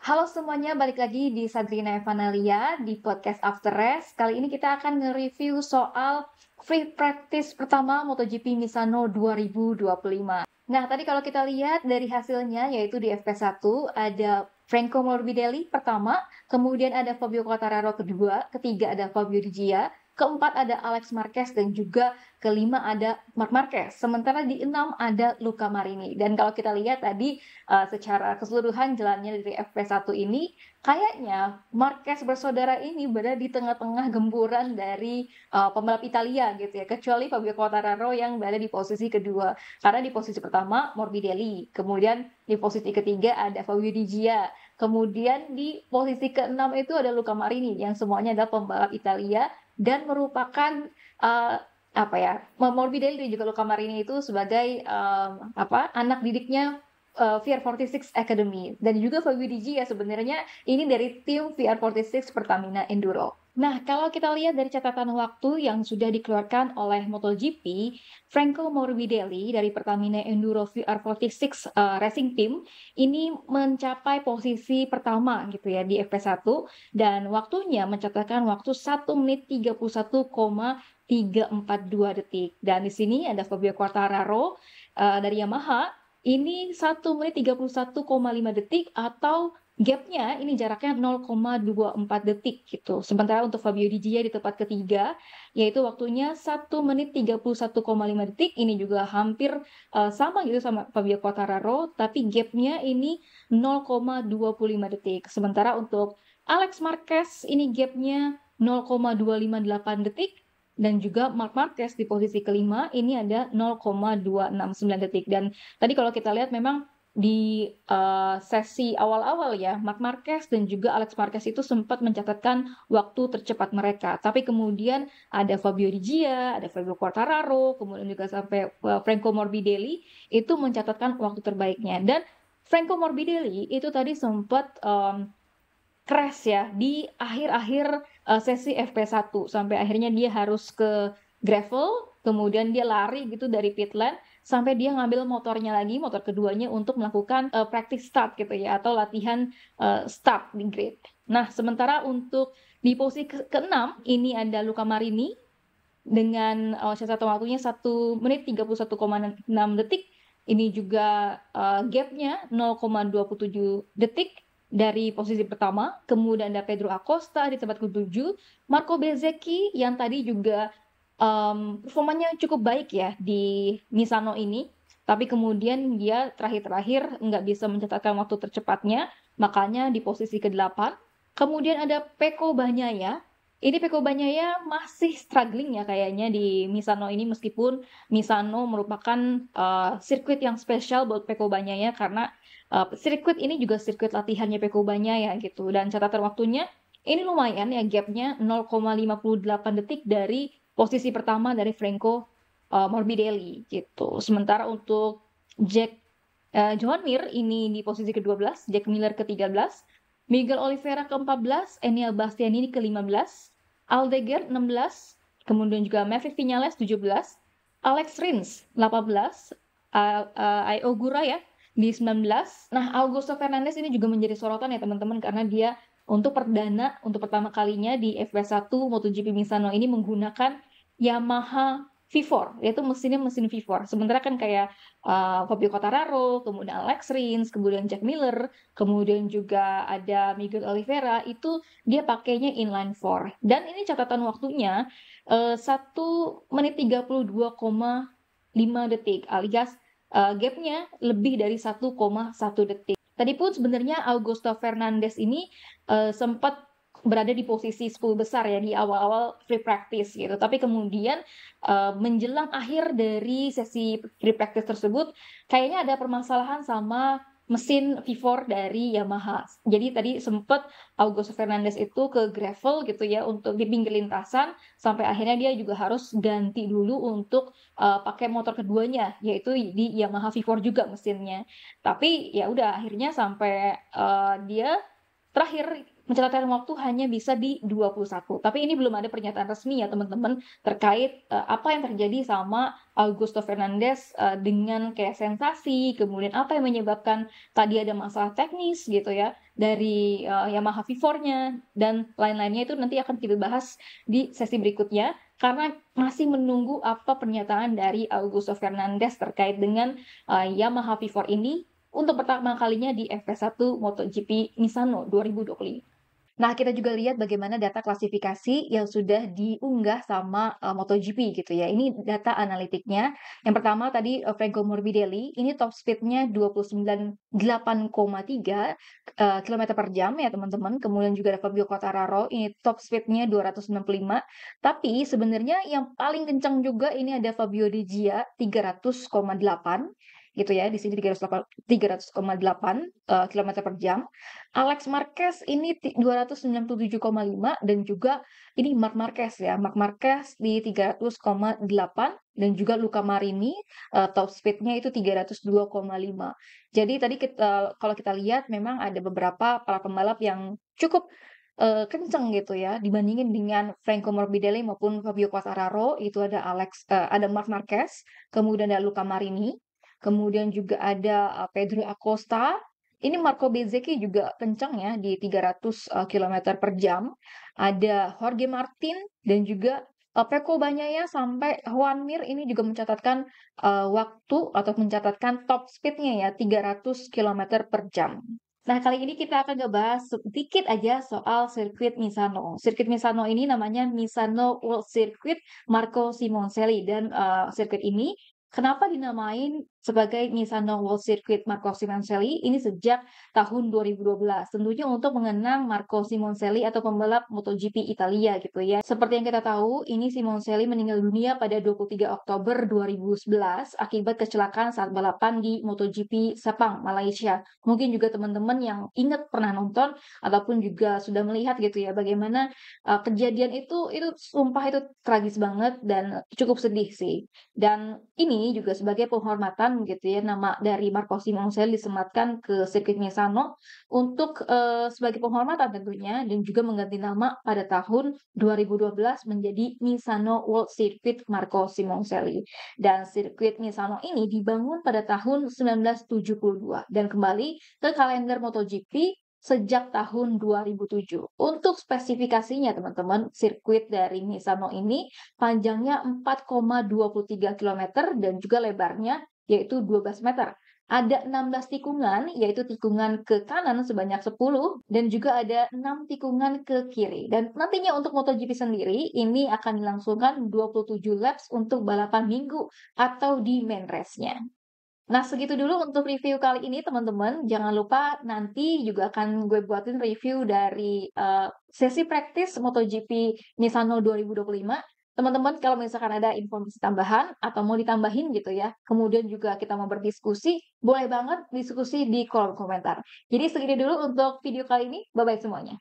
Halo semuanya, balik lagi di Sabrina Evanalia di podcast After Rest. Kali ini kita akan nge-review soal free practice pertama MotoGP Misano 2025. Nah, tadi kalau kita lihat dari hasilnya, yaitu di FP1 ada Franco Morbidelli pertama, kemudian ada Fabio Quartararo kedua, ketiga ada Fabio Di Gia, keempat ada Alex Marquez, dan juga kelima ada Marc Marquez. Sementara di enam ada Luca Marini. Dan kalau kita lihat tadi secara keseluruhan jalannya dari FP1 ini, kayaknya Marquez bersaudara ini berada di tengah-tengah gempuran dari pembalap Italia gitu ya, kecuali Fabio Quartararo yang berada di posisi kedua. Karena di posisi pertama Morbidelli, kemudian di posisi ketiga ada Fabio Di Gia, kemudian di posisi keenam itu ada Luca Marini yang semuanya adalah pembalap Italia dan merupakan uh, apa ya, Morbidelli dan juga Luca Marini itu sebagai anak didiknya VR46 Academy, dan juga Fabio Di Gia sebenarnya ini dari tim VR46 Pertamina Enduro. Nah, kalau kita lihat dari catatan waktu yang sudah dikeluarkan oleh MotoGP, Franco Morbidelli dari Pertamina Enduro VR46 Racing Team ini mencapai posisi pertama gitu ya di FP1, dan waktunya mencatatkan waktu 1 menit 31,342 detik. Dan di sini ada Fabio Quartararo dari Yamaha, ini 1 menit 31,5 detik, atau gapnya ini jaraknya 0,24 detik gitu. Sementara untuk Fabio Di Gia di tempat ketiga, yaitu waktunya 1 menit 31,5 detik, ini juga hampir sama gitu sama Fabio Quartararo, tapi gapnya ini 0,25 detik. Sementara untuk Alex Marquez ini gapnya 0,258 detik, dan juga Marc Marquez di posisi kelima ini ada 0,269 detik. Dan tadi kalau kita lihat memang di sesi awal-awal ya, Marc Marquez dan juga Alex Marquez itu sempat mencatatkan waktu tercepat mereka. Tapi kemudian ada Fabio Di Gia, ada Fabio Quartararo, kemudian juga sampai Franco Morbidelli itu mencatatkan waktu terbaiknya. Dan Franco Morbidelli itu tadi sempat crash ya di akhir-akhir sesi FP1, sampai akhirnya dia harus ke gravel, kemudian dia lari gitu dari pit lane sampai dia ngambil motornya lagi, motor keduanya, untuk melakukan practice start gitu ya, atau latihan start di grid. Nah, sementara untuk di posisi ke-6 ini ada Luca Marini dengan catatan waktunya 1 menit 31,6 detik. Ini juga gapnya 0,27 detik dari posisi pertama. Kemudian ada Pedro Acosta di tempat ke-7, Marco Bezzecchi yang tadi juga performanya cukup baik ya di Misano ini, tapi kemudian dia terakhir-terakhir nggak bisa mencatatkan waktu tercepatnya, makanya di posisi ke-8. Kemudian ada Pecco Bagnaia. Ini Pecco Bagnaia masih struggling ya kayaknya di Misano ini, meskipun Misano merupakan sirkuit yang spesial buat Pecco Bagnaia karena sirkuit ini juga sirkuit latihannya Pecco Bagnaia gitu. Dan catatan waktunya ini lumayan ya, gapnya 0,58 detik dari posisi pertama dari Franco Morbidelli gitu. Sementara untuk Joan Mir ini di posisi ke-12, Jack Miller ke-13, Miguel Oliveira ke-14, Enea Bastianini ke-15, Aldeguer 16, kemudian juga Maverick Vinales 17, Alex Rins 18, Ayo Gura ya di 19. Nah, Augusto Fernandez ini juga menjadi sorotan ya teman-teman, karena dia untuk pertama kalinya di FP1 MotoGP Misano ini menggunakan Yamaha V4, yaitu mesinnya mesin V4. Sementara kan kayak Fabio Quartararo, kemudian Alex Rins, kemudian Jack Miller, kemudian juga ada Miguel Oliveira, itu dia pakainya inline 4. Dan ini catatan waktunya 1 menit 32,5 detik, alias gapnya lebih dari 1,1 detik. Tadi pun sebenarnya Augusto Fernandez ini sempat berada di posisi 10 besar ya di awal-awal free practice gitu. Tapi kemudian menjelang akhir dari sesi free practice tersebut, kayaknya ada permasalahan sama mesin V4 dari Yamaha. Jadi tadi sempat Augusto Fernandez itu ke gravel gitu ya untuk di pinggir lintasan, sampai akhirnya dia juga harus ganti dulu untuk pakai motor keduanya, yaitu di Yamaha V4 juga mesinnya. Tapi ya udah akhirnya sampai dia terakhir Mencatatkan waktu hanya bisa di 21, tapi ini belum ada pernyataan resmi ya teman-teman terkait, apa yang terjadi sama Augusto Fernandes, dengan kayak sensasi, kemudian apa yang menyebabkan tadi ada masalah teknis gitu ya dari, Yamaha V4-nya dan lain-lainnya itu nanti akan kita bahas di sesi berikutnya, karena masih menunggu apa pernyataan dari Augusto Fernandes terkait dengan, Yamaha V4 ini untuk pertama kalinya di FP1 MotoGP Misano 2025. Nah, kita juga lihat bagaimana data klasifikasi yang sudah diunggah sama, MotoGP gitu ya. Ini data analitiknya. Yang pertama tadi, Franco Morbidelli, ini top speed-nya 29,8,3 kilometer per jam ya teman-teman. Kemudian juga ada Fabio Quartararo, ini top speed-nya 265. Tapi sebenarnya yang paling kencang juga ini ada Fabio De Gia 300,8 gitu ya. Di sini 300,8 kilometer per jam. Alex Marquez ini 297,5 dan juga ini Marc Marquez ya, Marc Marquez di 300,8 dan juga Luca Marini, top speed-nya itu 302,5. Jadi tadi kalau kita lihat memang ada beberapa para pembalap yang cukup, kenceng gitu ya dibandingin dengan Franco Morbidelli maupun Fabio Quartararo, itu ada Marc Marquez, kemudian ada Luca Marini, kemudian juga ada, Pedro Acosta, ini Marco Bezzecchi juga kencang ya di 300, kilometer per jam. Ada Jorge Martin dan juga, Pecco Bagnaia sampai Juan Mir ini juga mencatatkan, waktu atau mencatatkan top speed-nya ya 300 kilometer per jam. Nah, kali ini kita akan ngebahas sedikit aja soal sirkuit Misano. Sirkuit Misano ini namanya Misano World Circuit Marco Simoncelli dan, sirkuit ini kenapa dinamain sebagai Misano World Circuit Marco Simoncelli ini sejak tahun 2012. Tentunya untuk mengenang Marco Simoncelli atau pembalap MotoGP Italia gitu ya. Seperti yang kita tahu, ini Simoncelli meninggal dunia pada 23 Oktober 2011 akibat kecelakaan saat balapan di MotoGP Sepang, Malaysia. Mungkin juga teman-teman yang ingat pernah nonton ataupun juga sudah melihat gitu ya bagaimana kejadian itu sumpah itu tragis banget dan cukup sedih sih. Dan ini juga sebagai penghormatan gitu ya, nama dari Marco Simoncelli disematkan ke sirkuit Misano untuk, sebagai penghormatan tentunya dan juga mengganti nama pada tahun 2012 menjadi Misano World Circuit Marco Simoncelli. Dan sirkuit Misano ini dibangun pada tahun 1972 dan kembali ke kalender MotoGP sejak tahun 2007. Untuk spesifikasinya teman-teman, sirkuit dari Misano ini panjangnya 4,23 kilometer dan juga lebarnya yaitu 12 meter. Ada 16 tikungan, yaitu tikungan ke kanan sebanyak 10 dan juga ada 6 tikungan ke kiri. Dan nantinya untuk MotoGP sendiri ini akan dilangsungkan 27 laps untuk balapan minggu atau di main race-nya. Nah, segitu dulu untuk review kali ini, teman-teman. Jangan lupa nanti juga akan gue buatin review dari sesi praktis MotoGP Misano 2025. Teman-teman, kalau misalkan ada informasi tambahan atau mau ditambahin gitu ya, kemudian juga kita mau berdiskusi, boleh banget diskusi di kolom komentar. Jadi segini dulu untuk video kali ini. Bye-bye semuanya.